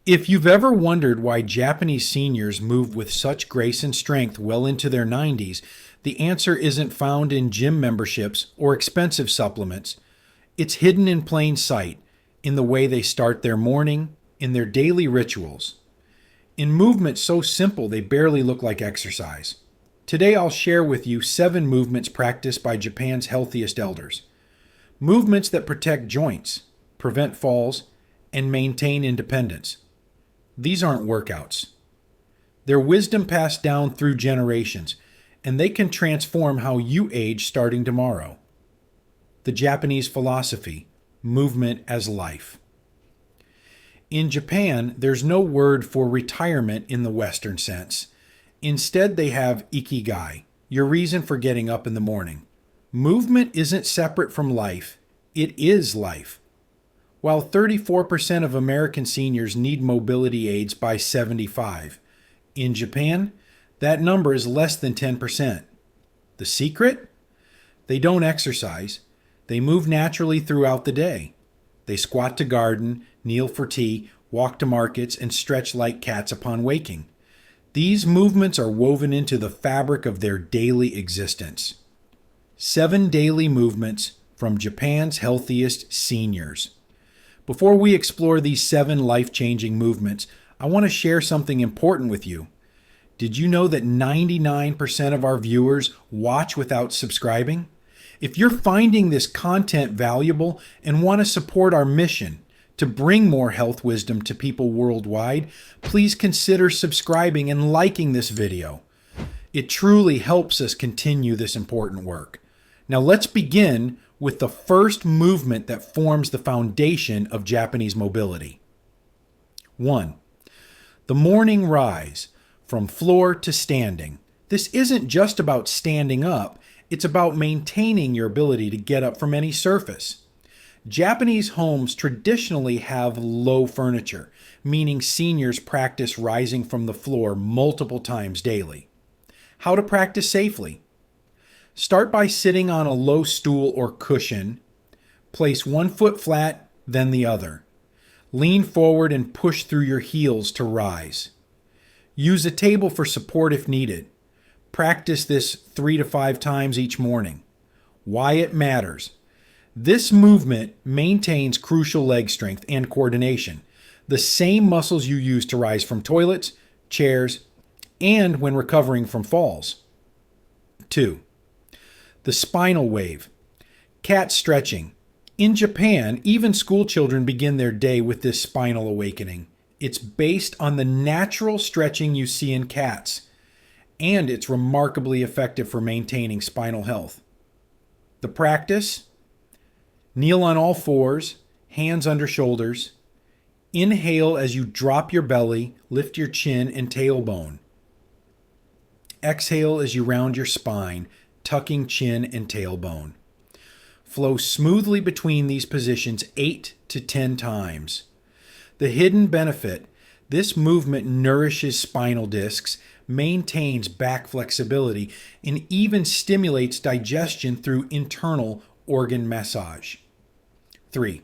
If you've ever wondered why Japanese seniors move with such grace and strength well into their 90s, the answer isn't found in gym memberships or expensive supplements. It's hidden in plain sight, in the way they start their morning, in their daily rituals, in movements so simple they barely look like exercise. Today I'll share with you 7 movements practiced by Japan's healthiest elders. Movements that protect joints, prevent falls, and maintain independence. These aren't workouts. They're wisdom passed down through generations, and they can transform how you age starting tomorrow. The Japanese philosophy, movement as life. In Japan, there's no word for retirement in the Western sense. Instead, they have ikigai, your reason for getting up in the morning. Movement isn't separate from life, it is life. While 34% of American seniors need mobility aids by 75, in Japan, that number is less than 10%. The secret? They don't exercise. They move naturally throughout the day. They squat to garden, kneel for tea, walk to markets, and stretch like cats upon waking. These movements are woven into the fabric of their daily existence. 7 daily movements from Japan's healthiest seniors. Before we explore these 7 life-changing movements, I want to share something important with you. Did you know that 99% of our viewers watch without subscribing? If you're finding this content valuable and want to support our mission to bring more health wisdom to people worldwide, please consider subscribing and liking this video. It truly helps us continue this important work. Now let's begin with the first movement that forms the foundation of Japanese mobility. 1. The morning rise, from floor to standing. This isn't just about standing up, it's about maintaining your ability to get up from any surface. Japanese homes traditionally have low furniture, meaning seniors practice rising from the floor multiple times daily. How to practice safely? Start by sitting on a low stool or cushion. Place one foot flat, then the other. Lean forward and push through your heels to rise. Use a table for support if needed. Practice this 3 to 5 times each morning. Why it matters. This movement maintains crucial leg strength and coordination, the same muscles you use to rise from toilets, chairs, and when recovering from falls. 2. The spinal wave. Cat stretching. In Japan, even school children begin their day with this spinal awakening. It's based on the natural stretching you see in cats, and it's remarkably effective for maintaining spinal health. The practice? Kneel on all fours, hands under shoulders. Inhale as you drop your belly, lift your chin and tailbone. Exhale as you round your spine, tucking chin and tailbone. Flow smoothly between these positions 8 to 10 times. The hidden benefit: this movement nourishes spinal discs, maintains back flexibility, and even stimulates digestion through internal organ massage. 3.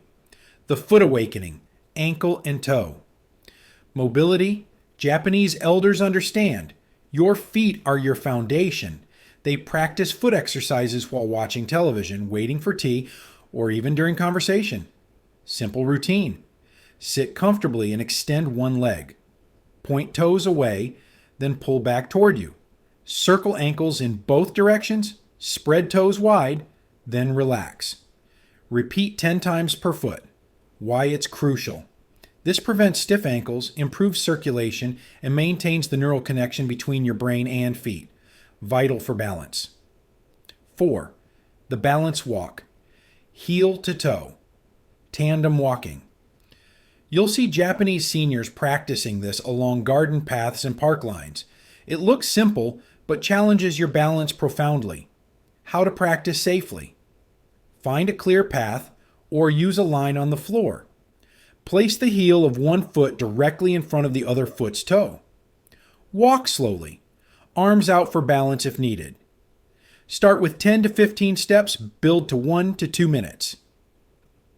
The foot awakening, ankle and toe. Mobility: Japanese elders understand. Your feet are your foundation. They practice foot exercises while watching television, waiting for tea, or even during conversation. Simple routine. Sit comfortably and extend one leg. Point toes away, then pull back toward you. Circle ankles in both directions, spread toes wide, then relax. Repeat 10 times per foot. Why it's crucial. This prevents stiff ankles, improves circulation, and maintains the neural connection between your brain and feet. Vital for balance. 4. The balance walk. Heel to toe. Tandem walking. You'll see Japanese seniors practicing this along garden paths and park lines. It looks simple, but challenges your balance profoundly. How to practice safely. Find a clear path or use a line on the floor. Place the heel of one foot directly in front of the other foot's toe. Walk slowly, arms out for balance if needed. Start with 10 to 15 steps, build to 1 to 2 minutes.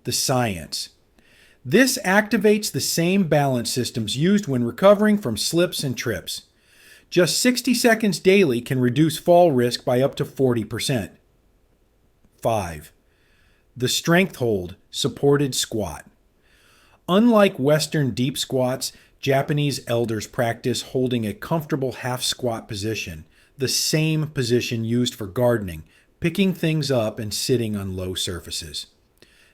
The science. This activates the same balance systems used when recovering from slips and trips. Just 60 seconds daily can reduce fall risk by up to 40%. 5. The Strength Hold Supported Squat. Unlike Western deep squats, Japanese elders practice holding a comfortable half squat position, the same position used for gardening, picking things up and sitting on low surfaces.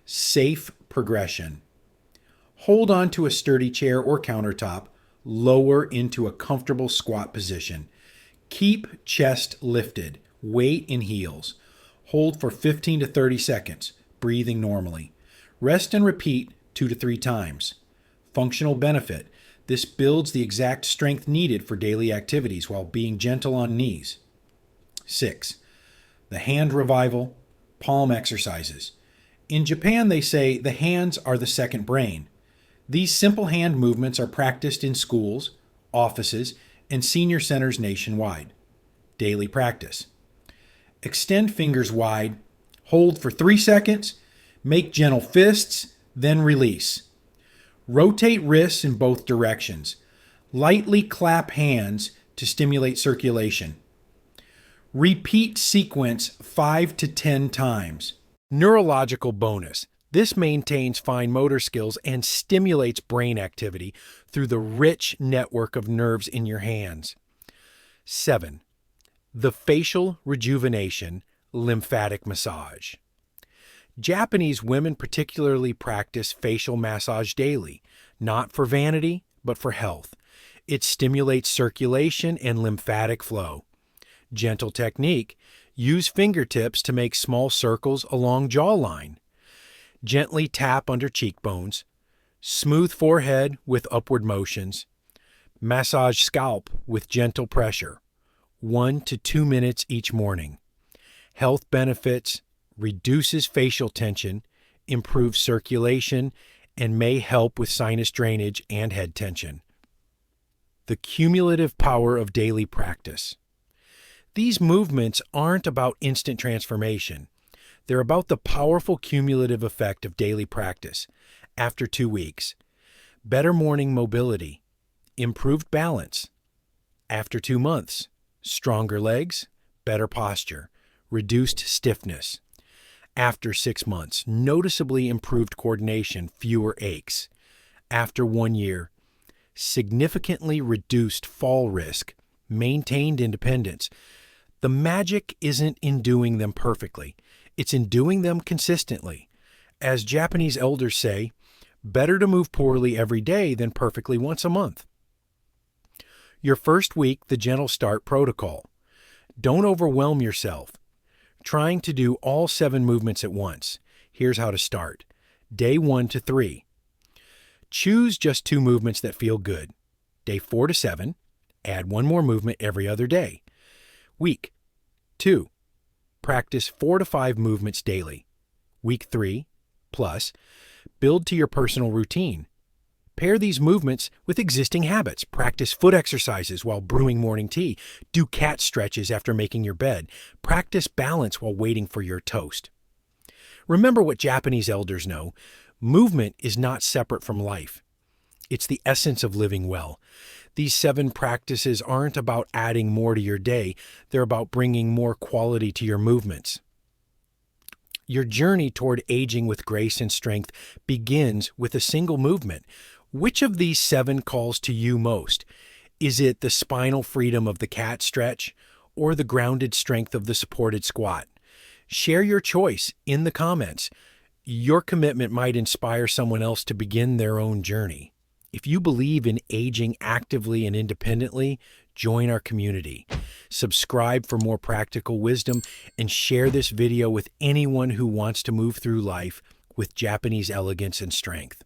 Safe progression. Hold on to a sturdy chair or countertop, lower into a comfortable squat position. Keep chest lifted, weight in heels. Hold for 15 to 30 seconds, breathing normally. Rest and repeat 2 to 3 times. Functional benefit. This builds the exact strength needed for daily activities while being gentle on knees. 6. The hand revival, palm exercises. In Japan, they say the hands are the second brain. These simple hand movements are practiced in schools, offices, and senior centers nationwide. Daily practice. Extend fingers wide, hold for 3 seconds, make gentle fists, then release. Rotate wrists in both directions. Lightly clap hands to stimulate circulation. Repeat sequence 5 to 10 times. Neurological bonus. This maintains fine motor skills and stimulates brain activity through the rich network of nerves in your hands. 7. The facial rejuvenation lymphatic massage. Japanese women particularly practice facial massage daily, not for vanity, but for health. It stimulates circulation and lymphatic flow. Gentle technique. Use fingertips to make small circles along jawline. Gently tap under cheekbones. Smooth forehead with upward motions. Massage scalp with gentle pressure. 1 to 2 minutes each morning. Health benefits: reduces facial tension, improves circulation, and may help with sinus drainage and head tension. The cumulative power of daily practice. These movements aren't about instant transformation. They're about the powerful cumulative effect of daily practice. After 2 weeks, better morning mobility, improved balance. After 2 months, stronger legs, better posture, reduced stiffness. After 6 months, noticeably improved coordination, fewer aches. After 1 year, significantly reduced fall risk, maintained independence. The magic isn't in doing them perfectly. It's in doing them consistently. As Japanese elders say, better to move poorly every day than perfectly once a month. Your first week, the gentle start protocol. Don't overwhelm yourself trying to do all 7 movements at once. Here's how to start. Day 1 to 3. Choose just 2 movements that feel good. Day 4 to 7. Add 1 more movement every other day. Week 2. Practice 4 to 5 movements daily. Week 3. Plus, build to your personal routine. Pair these movements with existing habits. Practice foot exercises while brewing morning tea. Do cat stretches after making your bed. Practice balance while waiting for your toast. Remember what Japanese elders know. Movement is not separate from life. It's the essence of living well. These 7 practices aren't about adding more to your day. They're about bringing more quality to your movements. Your journey toward aging with grace and strength begins with a single movement. Which of these 7 calls to you most? Is it the spinal freedom of the cat stretch or the grounded strength of the supported squat? Share your choice in the comments. Your commitment might inspire someone else to begin their own journey. If you believe in aging actively and independently, join our community. Subscribe for more practical wisdom and share this video with anyone who wants to move through life with Japanese elegance and strength.